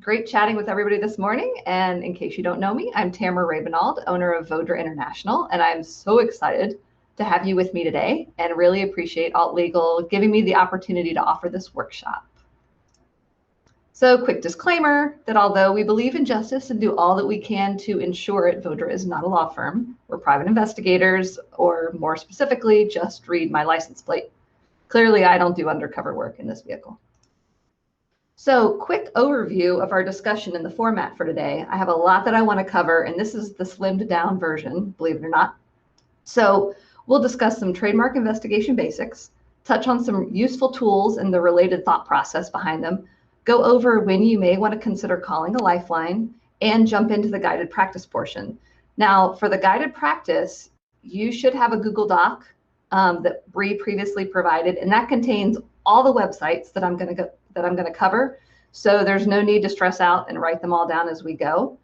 Great chatting with everybody this morning. And in case you don't know me, I'm Tamara Rabenald, owner of Vodra International, and I'm so excited to have you with me today and really appreciate Alt Legal giving me the opportunity to offer this workshop. So quick disclaimer that although we believe in justice and do all that we can to ensure it, Vodra is not a law firm. We're private investigators, or more specifically, just read my license plate. Clearly, I don't do undercover work in this vehicle. So quick overview of our discussion in the format for today. I have a lot that I want to cover, and this is the slimmed down version, believe it or not. So we'll discuss some trademark investigation basics, touch on some useful tools and the related thought process behind them, go over when you may want to consider calling a lifeline, and jump into the guided practice portion. Now, for the guided practice, you should have a Google Doc that Bree previously provided, and that contains all the websites that I'm going to cover. So there's no need to stress out and write them all down as we go.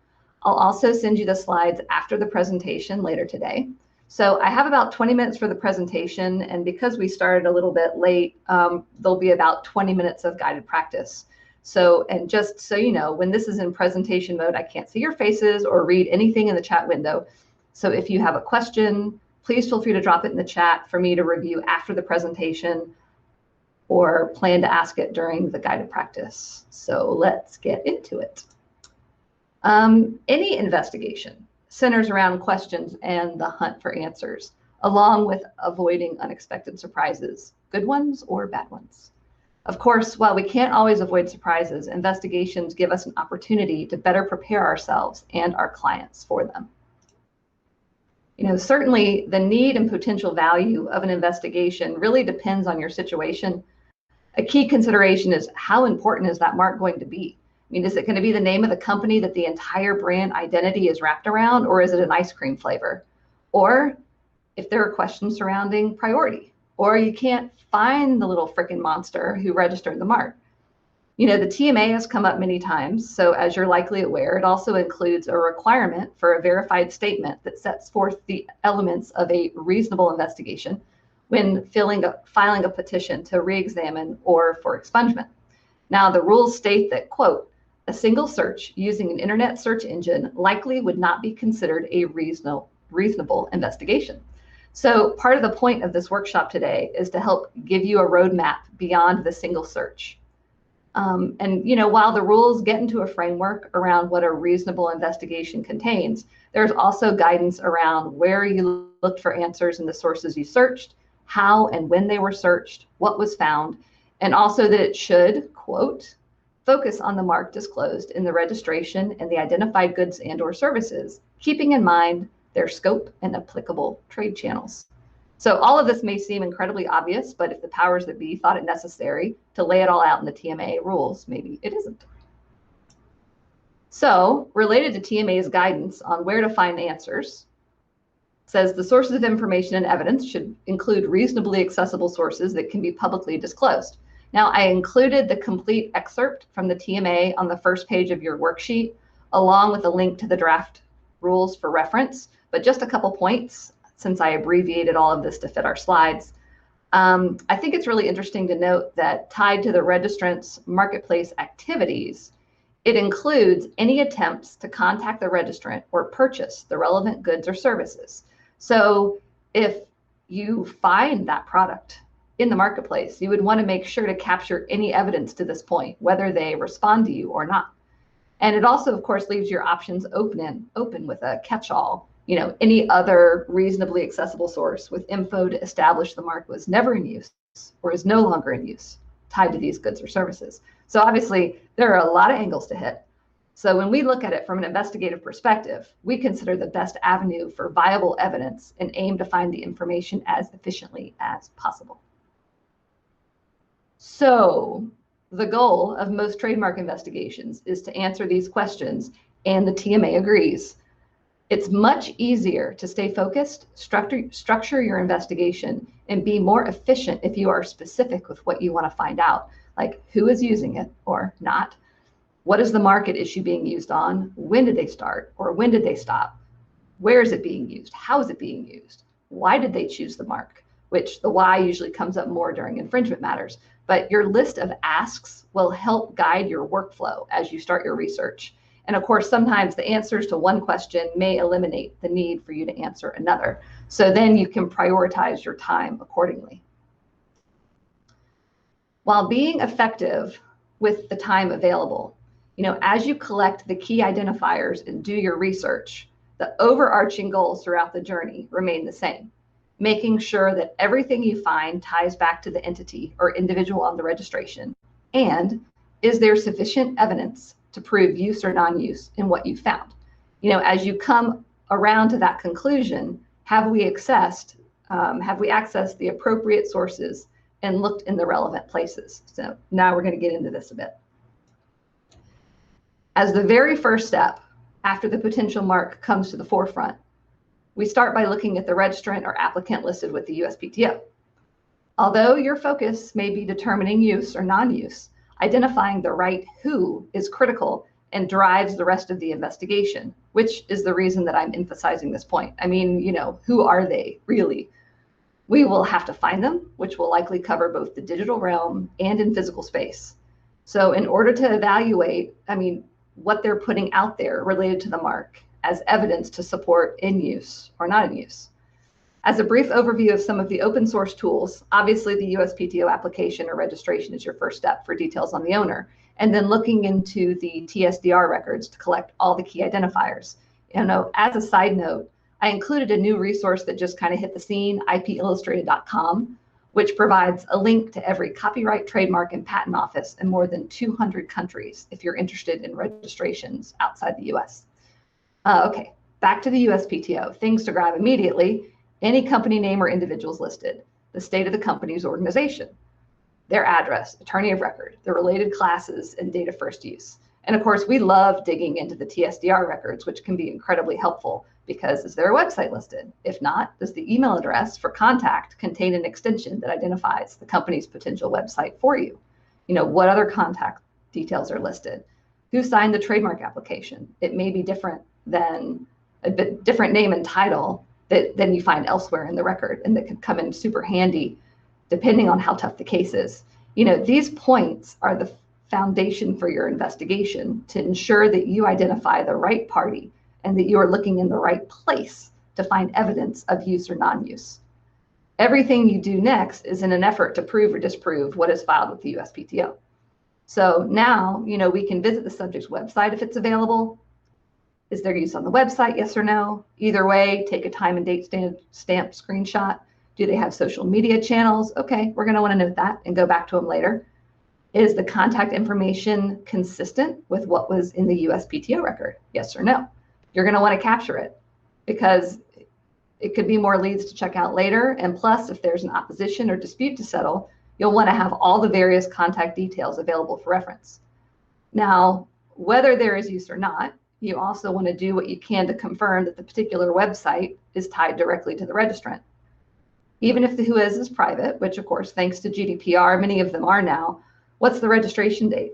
I'll also send you the slides after the presentation later today. So I have about 20 minutes for the presentation, and because we started a little bit late, there'll be about 20 minutes of guided practice. So, and just so you know, when this is in presentation mode, I can't see your faces or read anything in the chat window. So if you have a question, please feel free to drop it in the chat for me to review after the presentation, or plan to ask it during the guided practice. So let's get into it. Any investigation centers around questions and the hunt for answers, along with avoiding unexpected surprises, good ones or bad ones. Of course, while we can't always avoid surprises, investigations give us an opportunity to better prepare ourselves and our clients for them. You know, certainly the need and potential value of an investigation really depends on your situation. A key consideration is how important is that mark going to be? I mean, is it going to be the name of the company that the entire brand identity is wrapped around, or is it an ice cream flavor? Or if there are questions surrounding priority, or you can't find the little frickin' monster who registered the mark. You know, the TMA has come up many times, so as you're likely aware, it also includes a requirement for a verified statement that sets forth the elements of a reasonable investigation when filing a petition to re-examine or for expungement. Now, the rules state that, quote, a single search using an internet search engine likely would not be considered a reasonable investigation. So part of the point of this workshop today is to help give you a roadmap beyond the single search. And, you know, while the rules get into a framework around what a reasonable investigation contains, there's also guidance around where you looked for answers in the sources you searched, how and when they were searched, what was found, and also that it should, quote, focus on the mark disclosed in the registration and the identified goods and or services, keeping in mind their scope and applicable trade channels. So all of this may seem incredibly obvious, but if the powers that be thought it necessary to lay it all out in the TMA rules, maybe it isn't. So related to TMA's guidance on where to find answers, says the sources of information and evidence should include reasonably accessible sources that can be publicly disclosed. Now, I included the complete excerpt from the TMA on the first page of your worksheet, along with a link to the draft rules for reference, but just a couple points since I abbreviated all of this to fit our slides. I think it's really interesting to note that tied to the registrant's marketplace activities, it includes any attempts to contact the registrant or purchase the relevant goods or services. So if you find that product in the marketplace, you would want to make sure to capture any evidence to this point, whether they respond to you or not. And it also, of course, leaves your options open with a catch-all, you know, any other reasonably accessible source with info to establish the mark was never in use or is no longer in use tied to these goods or services. So obviously, there are a lot of angles to hit. So when we look at it from an investigative perspective, we consider the best avenue for viable evidence and aim to find the information as efficiently as possible. So the goal of most trademark investigations is to answer these questions, and the TMA agrees. It's much easier to stay focused, structure your investigation, and be more efficient if you are specific with what you want to find out, like who is using it or not, what is the market issue being used on, when did they start or when did they stop, where is it being used, how is it being used, why did they choose the mark, which the why usually comes up more during infringement matters. But your list of asks will help guide your workflow as you start your research. And of course, sometimes the answers to one question may eliminate the need for you to answer another. So then you can prioritize your time accordingly. While being effective with the time available, as you collect the key identifiers and do your research, the overarching goals throughout the journey remain the same, making sure that everything you find ties back to the entity or individual on the registration, and is there sufficient evidence to prove use or non-use in what you found? As you come around to that conclusion, have we accessed the appropriate sources and looked in the relevant places? So now we're going to get into this a bit. As the very first step after the potential mark comes to the forefront, we start by looking at the registrant or applicant listed with the USPTO. Although your focus may be determining use or non-use, identifying the right who is critical and drives the rest of the investigation, which is the reason that I'm emphasizing this point. I mean, who are they really? We will have to find them, which will likely cover both the digital realm and in physical space. So in order to evaluate, what they're putting out there related to the mark as evidence to support in use or not in use. As a brief overview of some of the open source tools, obviously the USPTO application or registration is your first step for details on the owner, and then looking into the TSDR records to collect all the key identifiers. As a side note, I included a new resource that just kind of hit the scene, ipillustrated.com, which provides a link to every copyright, trademark, and patent office in more than 200 countries if you're interested in registrations outside the US. Okay, back to the USPTO. Things to grab immediately: any company name or individuals listed, the state of the company's organization, their address, attorney of record, the related classes, and date of first use. And of course, we love digging into the TSDR records, which can be incredibly helpful because is there a website listed? If not, does the email address for contact contain an extension that identifies the company's potential website for you? What other contact details are listed? Who signed the trademark application? It may be different than a bit different name and title than you find elsewhere in the record, and that could come in super handy depending on how tough the case is. These points are the foundation for your investigation to ensure that you identify the right party and that you are looking in the right place to find evidence of use or non-use. Everything you do next is in an effort to prove or disprove what is filed with the USPTO. So now, we can visit the subject's website if it's available. Is there use on the website? Yes or no? Either way, take a time and date stamp screenshot. Do they have social media channels? Okay, we're going to want to note that and go back to them later. Is the contact information consistent with what was in the USPTO record? Yes or no? You're going to want to capture it because it could be more leads to check out later. And plus, if there's an opposition or dispute to settle, you'll want to have all the various contact details available for reference. Now, whether there is use or not, you also want to do what you can to confirm that the particular website is tied directly to the registrant. Even if the who is private, which of course, thanks to GDPR, many of them are now, what's the registration date?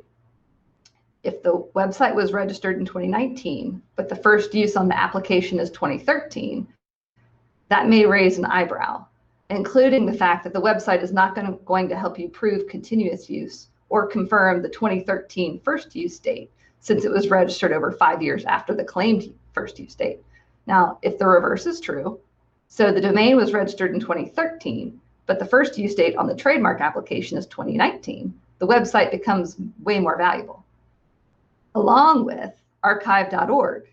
If the website was registered in 2019, but the first use on the application is 2013, that may raise an eyebrow, including the fact that the website is not going to help you prove continuous use or confirm the 2013 first use date, since it was registered over 5 years after the claimed first use date. Now, if the reverse is true, so the domain was registered in 2013, but the first use date on the trademark application is 2019, the website becomes way more valuable. Along with archive.org,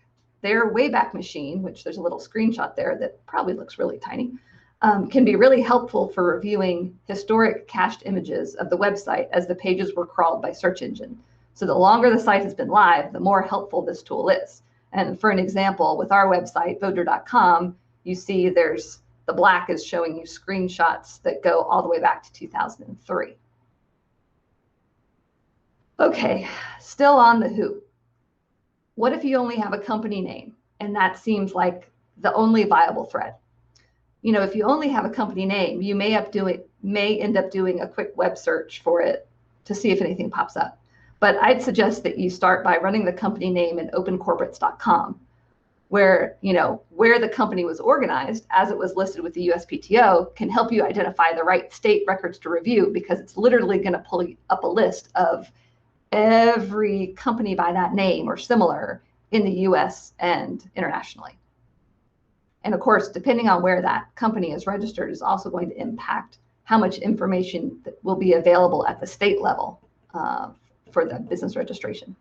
their Wayback Machine, which there's a little screenshot there that probably looks really tiny, can be really helpful for reviewing historic cached images of the website as the pages were crawled by search engine. So the longer the site has been live, the more helpful this tool is. And for an example, with our website, voter.com, you see the black is showing you screenshots that go all the way back to 2003. Okay, still on the who. What if you only have a company name and that seems like the only viable thread? If you only have a company name, you may end up doing a quick web search for it to see if anything pops up. But I'd suggest that you start by running the company name in opencorporates.com. where, where the company was organized as it was listed with the USPTO can help you identify the right state records to review, because it's literally going to pull up a list of every company by that name or similar in the US and internationally. And of course, depending on where that company is registered is also going to impact how much information that will be available at the state level for the business registration.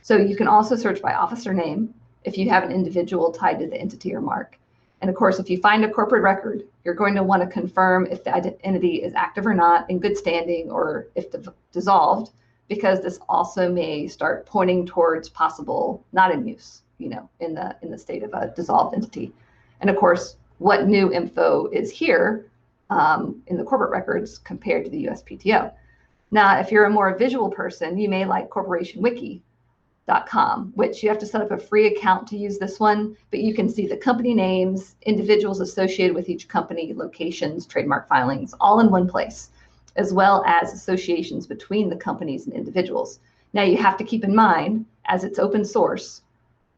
So you can also search by officer name if you have an individual tied to the entity or mark. And of course, if you find a corporate record, you're going to want to confirm if the entity is active or not, in good standing, or if dissolved, because this also may start pointing towards possible not in use, in the state of a dissolved entity. And of course, what new info is here in the corporate records compared to the USPTO. Now, if you're a more visual person, you may like corporationwiki.com, which you have to set up a free account to use this one, but you can see the company names, individuals associated with each company, locations, trademark filings, all in one place, as well as associations between the companies and individuals. Now, you have to keep in mind, as it's open source,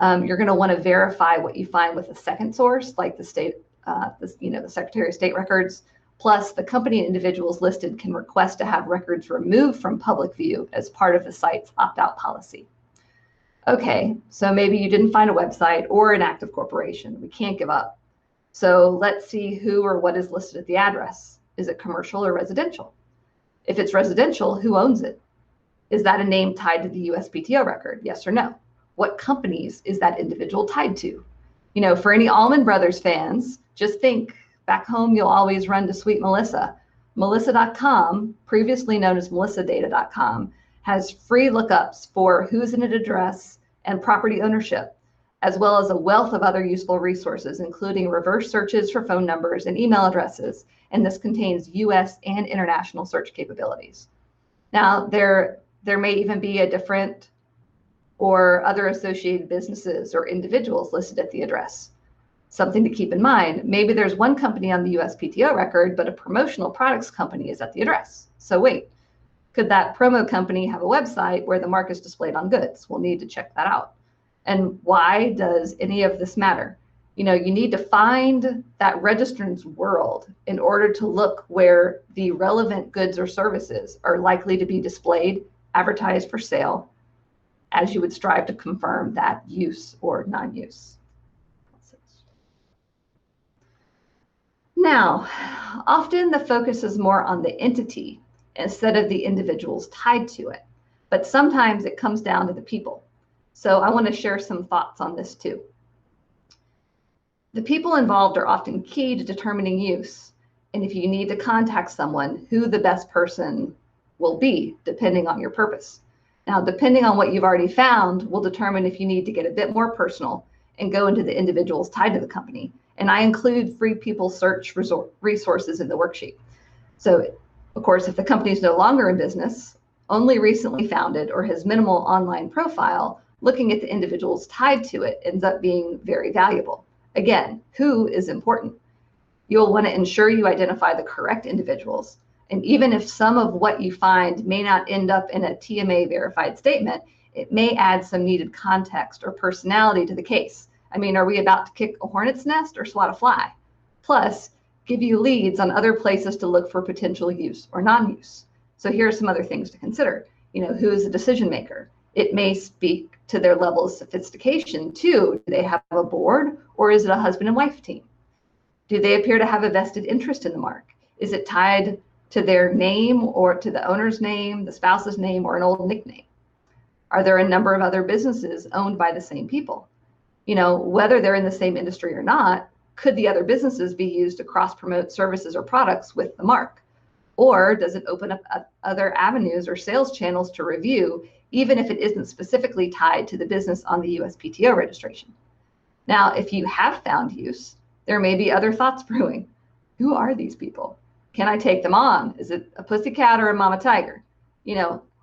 you're going to want to verify what you find with a second source, like the state, the Secretary of State records. Plus, the company and individuals listed can request to have records removed from public view as part of the site's opt-out policy. Okay, so maybe you didn't find a website or an active corporation. We can't give up. So let's see who or what is listed at the address. Is it commercial or residential? If it's residential, who owns it? Is that a name tied to the USPTO record? Yes or no? What companies is that individual tied to? For any Allman Brothers fans, just think, back home, you'll always run to Sweet Melissa. Melissa.com, previously known as melissadata.com, has free lookups for who's in an address and property ownership, as well as a wealth of other useful resources, including reverse searches for phone numbers and email addresses. And this contains US and international search capabilities. Now, there may even be a different or other associated businesses or individuals listed at the address. Something to keep in mind, maybe there's one company on the USPTO record, but a promotional products company is at the address. So wait, could that promo company have a website where the mark is displayed on goods? We'll need to check that out. And why does any of this matter? You need to find that registrant's world in order to look where the relevant goods or services are likely to be displayed, advertised for sale, as you would strive to confirm that use or non-use. Now, often the focus is more on the entity instead of the individuals tied to it, but sometimes it comes down to the people. So I want to share some thoughts on this too. The people involved are often key to determining use, and if you need to contact someone, who the best person will be, depending on your purpose. Now, depending on what you've already found, will determine if you need to get a bit more personal and go into the individuals tied to the company. And I include free people search resources in the worksheet. So, of course, if the company is no longer in business, only recently founded, or has minimal online profile, looking at the individuals tied to it ends up being very valuable. Again, who is important? You'll want to ensure you identify the correct individuals. And even if some of what you find may not end up in a TMA verified statement, it may add some needed context or personality to the case. I mean, are we about to kick a hornet's nest or swat a fly? Plus, give you leads on other places to look for potential use or non-use. So here are some other things to consider. Who is the decision maker? It may speak to their level of sophistication too. Do they have a board, or is it a husband and wife team? Do they appear to have a vested interest in the mark? Is it tied to their name or to the owner's name, the spouse's name, or an old nickname? Are there a number of other businesses owned by the same people? Whether they're in the same industry or not, could the other businesses be used to cross-promote services or products with the mark? Or does it open up other avenues or sales channels to review, even if it isn't specifically tied to the business on the USPTO registration? Now, if you have found use, there may be other thoughts brewing. Who are these people? Can I take them on? Is it a pussycat or a mama tiger?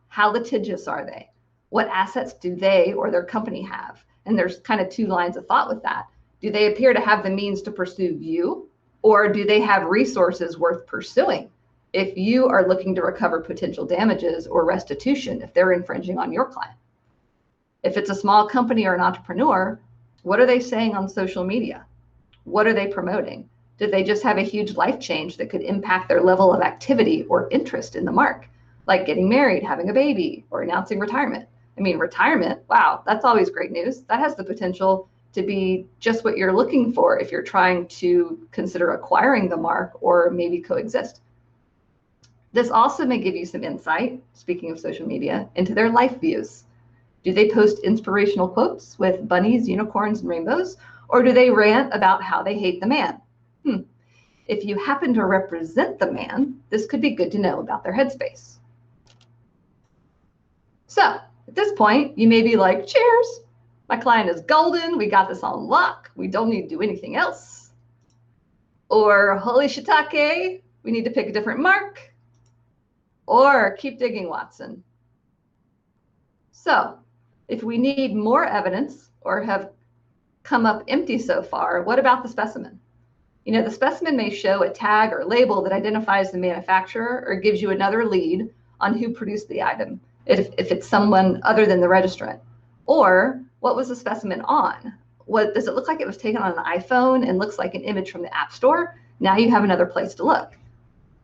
How litigious are they? What assets do they or their company have? And there's kind of two lines of thought with that. Do they appear to have the means to pursue you, or do they have resources worth pursuing if you are looking to recover potential damages or restitution if they're infringing on your client? If it's a small company or an entrepreneur, What are they saying on social media? What are they promoting? Did they just have a huge life change that could impact their level of activity or interest in the mark, like getting married, having a baby, or announcing retirement? I mean, retirement, wow, that's always great news. That has the potential to be just what you're looking for if you're trying to consider acquiring the mark or maybe coexist. This also may give you some insight, speaking of social media, into their life views. Do they post inspirational quotes with bunnies, unicorns, and rainbows? Or do they rant about how they hate the man? If you happen to represent the man, this could be good to know about their headspace. So at this point, you may be like, cheers, my client is golden. We got this on lock. We don't need to do anything else. Or holy shiitake, we need to pick a different mark. Or keep digging, Watson. So if we need more evidence or have come up empty so far, what about the specimen? You know, the specimen may show a tag or label that identifies the manufacturer or gives you another lead on who produced the item, if it's someone other than the registrant. Or what was the specimen on? What does it look like? It was taken on an iPhone and looks like an image from the App Store. Now you have another place to look.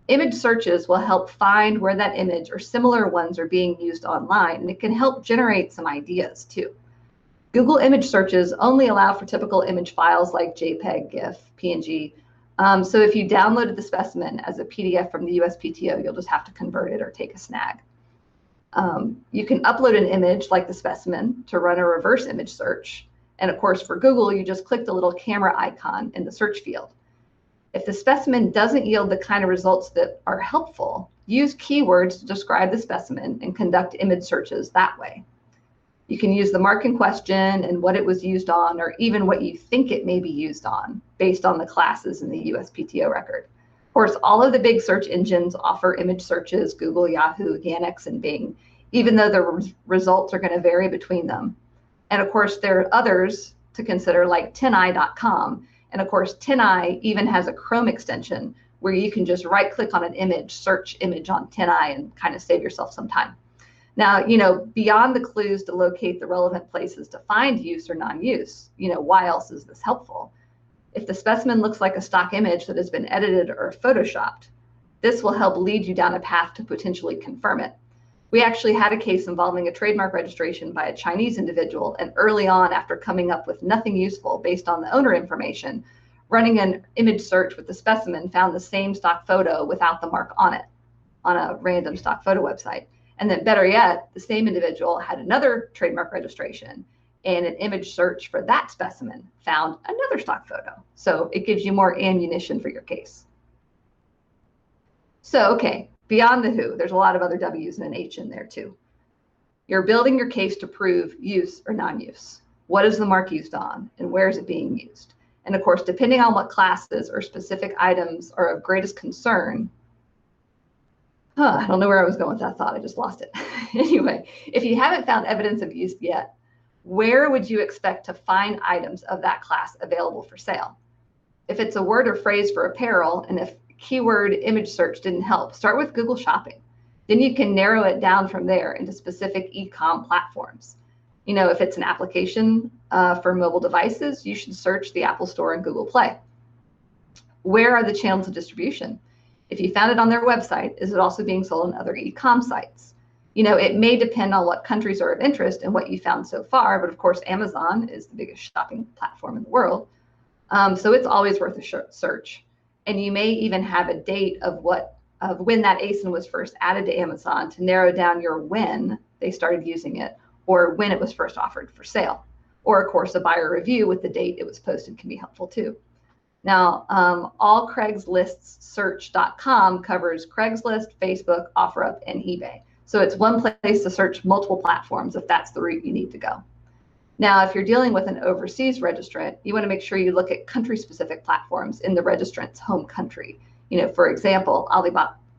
Image searches will help find where that image or similar ones are being used online, and it can help generate some ideas too. Google image searches only allow for typical image files like JPEG, GIF, PNG. So if you downloaded the specimen as a PDF from the USPTO, you'll just have to convert it or take a snag. You can upload an image like the specimen to run a reverse image search. And of course, for Google, you just click the little camera icon in the search field. If the specimen doesn't yield the kind of results that are helpful, use keywords to describe the specimen and conduct image searches that way. You can use the mark in question and what it was used on, or even what you think it may be used on, based on the classes in the USPTO record. Of course, all of the big search engines offer image searches, Google, Yahoo, Yandex, and Bing, even though the results are going to vary between them. And of course, there are others to consider, like tineye.com. And of course, TinEye even has a Chrome extension where you can just right click on an image, search image on TinEye, and kind of save yourself some time. Now, you know, beyond the clues to locate the relevant places to find use or non-use, you know, why else is this helpful? If the specimen looks like a stock image that has been edited or photoshopped, this will help lead you down a path to potentially confirm it. We actually had a case involving a trademark registration by a Chinese individual, and early on, after coming up with nothing useful based on the owner information, running an image search with the specimen found the same stock photo without the mark on it on a random stock photo website. And then better yet, the same individual had another trademark registration, and an image search for that specimen found another stock photo. So it gives you more ammunition for your case. So, okay, beyond the who, there's a lot of other W's and an H in there too. You're building your case to prove use or non-use. What is the mark used on, and where is it being used? And of course, depending on what classes or specific items are of greatest concern, I don't know where I was going with that thought. I just lost it. Anyway, if you haven't found evidence of use yet, where would you expect to find items of that class available for sale? If it's a word or phrase for apparel, and if keyword image search didn't help, start with Google Shopping. Then you can narrow it down from there into specific e-com platforms. You know, if it's an application for mobile devices, you should search the Apple Store and Google Play. Where are the channels of distribution? If you found it on their website, is it also being sold on other e-com sites? You know, it may depend on what countries are of interest and what you found so far, but of course, Amazon is the biggest shopping platform in the world. So it's always worth a search. And you may even have a date of when that ASIN was first added to Amazon to narrow down your when they started using it, or when it was first offered for sale. Or of course, a buyer review with the date it was posted can be helpful too. Now, all Craigslist's search.com covers Craigslist, Facebook, OfferUp, and eBay. So it's one place to search multiple platforms if that's the route you need to go. Now, if you're dealing with an overseas registrant, you want to make sure you look at country-specific platforms in the registrant's home country. You know, for example,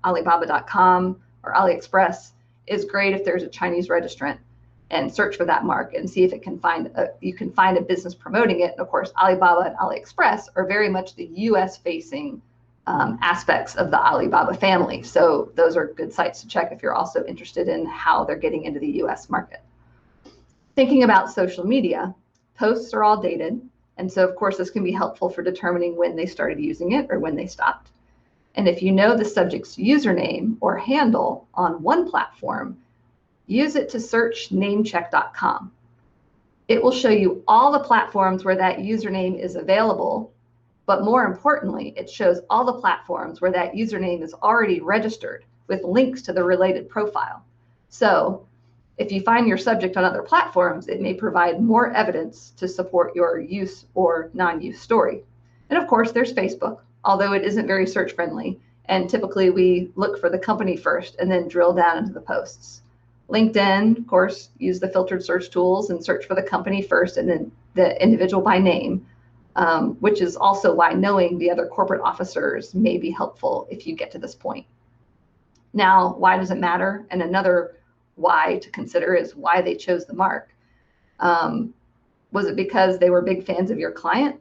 Alibaba.com or AliExpress is great if there's a Chinese registrant, and search for that mark and see if it can you can find a business promoting it. And of course, Alibaba and AliExpress are very much the US facing aspects of the Alibaba family. So those are good sites to check if you're also interested in how they're getting into the US market. Thinking about social media, Posts are all dated. And so, of course, this can be helpful for determining when they started using it or when they stopped. And if you know the subject's username or handle on one platform, use it to search namecheck.com. It will show you all the platforms where that username is available, but more importantly, it shows all the platforms where that username is already registered with links to the related profile. So if you find your subject on other platforms, it may provide more evidence to support your use or non-use story. And of course, there's Facebook, although it isn't very search friendly. And typically we look for the company first and then drill down into the posts. LinkedIn, of course, use the filtered search tools and search for the company first and then the individual by name, which is also why knowing the other corporate officers may be helpful if you get to this point. Now, why does it matter? And another why to consider is why they chose the mark. Was it because they were big fans of your client?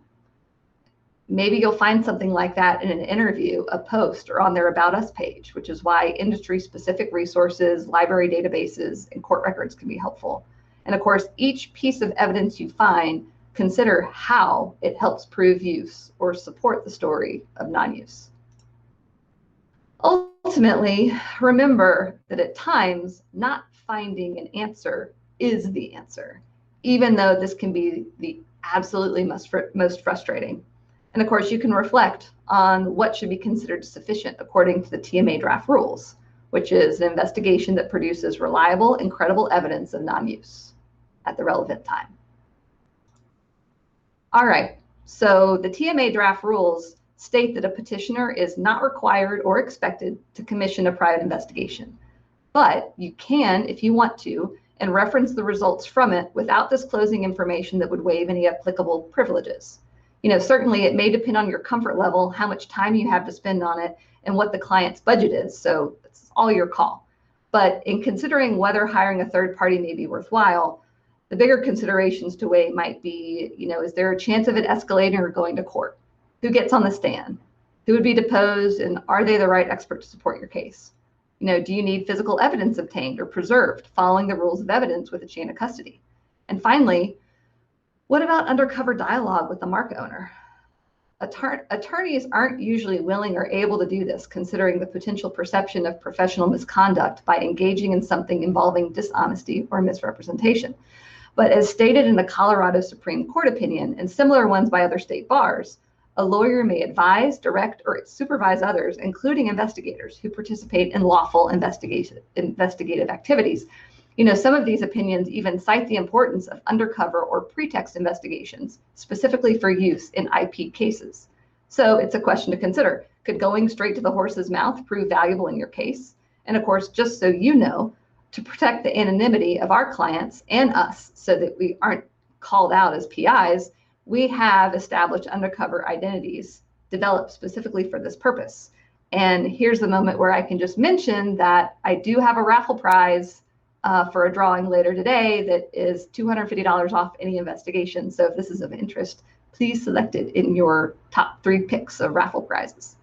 Maybe you'll find something like that in an interview, a post, or on their About Us page, which is why industry-specific resources, library databases, and court records can be helpful. And of course, each piece of evidence you find, consider how it helps prove use or support the story of non-use. Ultimately, remember that at times, not finding an answer is the answer, even though this can be the absolutely most frustrating. And of course, you can reflect on what should be considered sufficient according to the TMA draft rules, which is an investigation that produces reliable and credible evidence of non-use at the relevant time. All right, so the TMA draft rules state that a petitioner is not required or expected to commission a private investigation, but you can, if you want to, and reference the results from it without disclosing information that would waive any applicable privileges. You know, certainly it may depend on your comfort level, how much time you have to spend on it, and what the client's budget is, so it's all your call. But in considering whether hiring a third party may be worthwhile, the bigger considerations to weigh might be, you know, is there a chance of it escalating or going to court? Who gets on the stand? Who would be deposed, and are they the right expert to support your case? You know, do you need physical evidence obtained or preserved following the rules of evidence with a chain of custody? And finally, what about undercover dialogue with the mark owner? Attorneys aren't usually willing or able to do this, considering the potential perception of professional misconduct by engaging in something involving dishonesty or misrepresentation. But as stated in the Colorado Supreme Court opinion and similar ones by other state bars, a lawyer may advise, direct, or supervise others, including investigators who participate in lawful investigative activities. You know, some of these opinions even cite the importance of undercover or pretext investigations, specifically for use in IP cases. So it's a question to consider. Could going straight to the horse's mouth prove valuable in your case? And of course, just so you know, to protect the anonymity of our clients and us so that we aren't called out as PIs, we have established undercover identities developed specifically for this purpose. And here's the moment where I can just mention that I do have a raffle prize for a drawing later today that is $250 off any investigation. So if this is of interest, please select it in your top 3 picks of raffle prizes.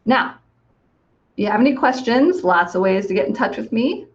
Now, if you have any questions, lots of ways to get in touch with me.